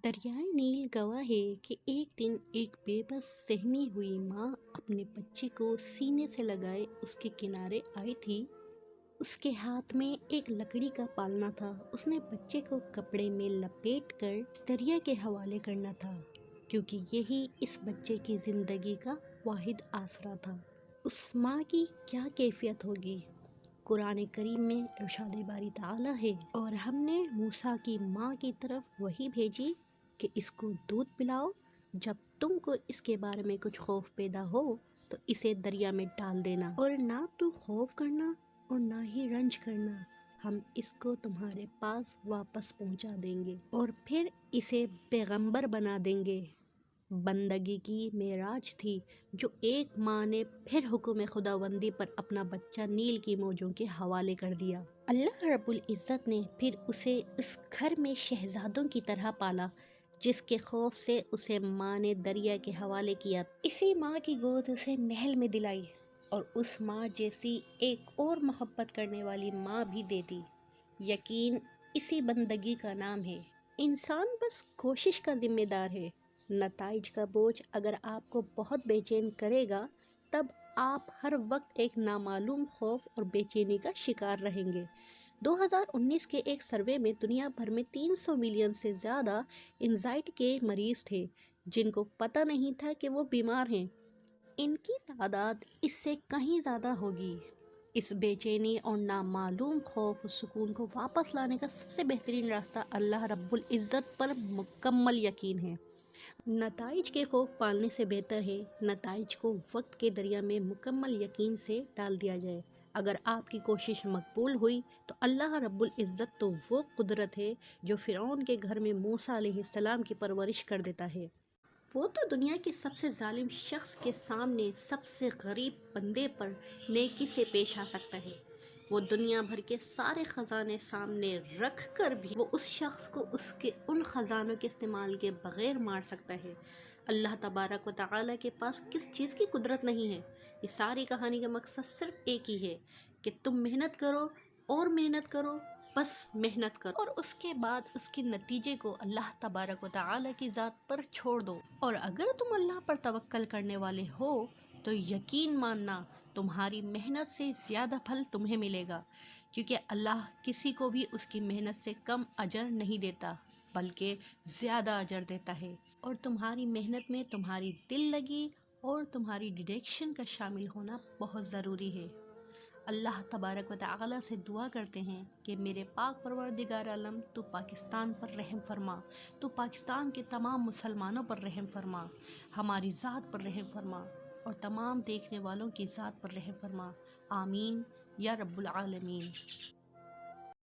دریائے نیل گواہ ہے کہ ایک دن ایک بے بس سہمی ہوئی ماں اپنے بچے کو سینے سے لگائے اس کے کنارے آئی تھی۔ اس کے ہاتھ میں ایک لکڑی کا پالنا تھا۔ اس نے بچے کو کپڑے میں لپیٹ کر اس دریا کے حوالے کرنا تھا، کیونکہ یہی اس بچے کی زندگی کا واحد آسرا تھا۔ اس ماں کی کیا کیفیت ہوگی؟ قرآن کریم میں ارشاد باری تعالیٰ ہے، اور ہم نے موسیٰ کی ماں کی طرف وحی بھیجی کہ اس کو دودھ پلاؤ، جب تم کو اس کے بارے میں کچھ خوف پیدا ہو تو اسے دریا میں ڈال دینا، اور نہ تو خوف کرنا اور نہ ہی رنج کرنا، ہم اس کو تمہارے پاس واپس پہنچا دیں گے اور پھر اسے پیغمبر بنا دیں گے۔ بندگی کی معراج تھی جو ایک ماں نے پھر حکم خداوندی پر اپنا بچہ نیل کی موجوں کے حوالے کر دیا۔ اللہ رب العزت نے پھر اسے اس گھر میں شہزادوں کی طرح پالا جس کے خوف سے اسے ماں نے دریا کے حوالے کیا۔ اسی ماں کی گود اسے محل میں دلائی، اور اس ماں جیسی ایک اور محبت کرنے والی ماں بھی دے دی۔ یقین اسی بندگی کا نام ہے۔ انسان بس کوشش کا ذمہ دار ہے۔ نتائج کا بوجھ اگر آپ کو بہت بے چین کرے گا، تب آپ ہر وقت ایک نامعلوم خوف اور بے چینی کا شکار رہیں گے۔ 2019 کے ایک سروے میں دنیا بھر میں 300 ملین سے زیادہ اینزائٹی کے مریض تھے جن کو پتہ نہیں تھا کہ وہ بیمار ہیں۔ ان کی تعداد اس سے کہیں زیادہ ہوگی۔ اس بے چینی اور نامعلوم خوف و سکون کو واپس لانے کا سب سے بہترین راستہ اللہ رب العزت پر مکمل یقین ہے۔ نتائج کے خوف پالنے سے بہتر ہے نتائج کو وقت کے دریا میں مکمل یقین سے ڈال دیا جائے۔ اگر آپ کی کوشش مقبول ہوئی تو اللہ رب العزت تو وہ قدرت ہے جو فرعون کے گھر میں موسیٰ علیہ السلام کی پرورش کر دیتا ہے۔ وہ تو دنیا کے سب سے ظالم شخص کے سامنے سب سے غریب بندے پر نیکی سے پیش آ سکتا ہے۔ وہ دنیا بھر کے سارے خزانے سامنے رکھ کر بھی وہ اس شخص کو اس کے ان خزانوں کے استعمال کے بغیر مار سکتا ہے۔ اللہ تبارک و تعالیٰ کے پاس کس چیز کی قدرت نہیں ہے؟ یہ ساری کہانی کا مقصد صرف ایک ہی ہے کہ تم محنت کرو اور محنت کرو، بس محنت کرو، اور اس کے بعد اس کے نتیجے کو اللہ تبارک و تعالیٰ کی ذات پر چھوڑ دو۔ اور اگر تم اللہ پر توکل کرنے والے ہو تو یقین ماننا تمہاری محنت سے زیادہ پھل تمہیں ملے گا، کیونکہ اللہ کسی کو بھی اس کی محنت سے کم اجر نہیں دیتا بلکہ زیادہ اجر دیتا ہے۔ اور تمہاری محنت میں تمہاری دل لگی اور تمہاری ڈیڈیکشن کا شامل ہونا بہت ضروری ہے۔ اللہ تبارک و تعالیٰ سے دعا کرتے ہیں کہ میرے پاک پروردگار عالم، تو پاکستان پر رحم فرما، تو پاکستان کے تمام مسلمانوں پر رحم فرما، ہماری ذات پر رحم فرما، اور تمام دیکھنے والوں کی ذات پر رحم فرما۔ آمین یا رب العالمین۔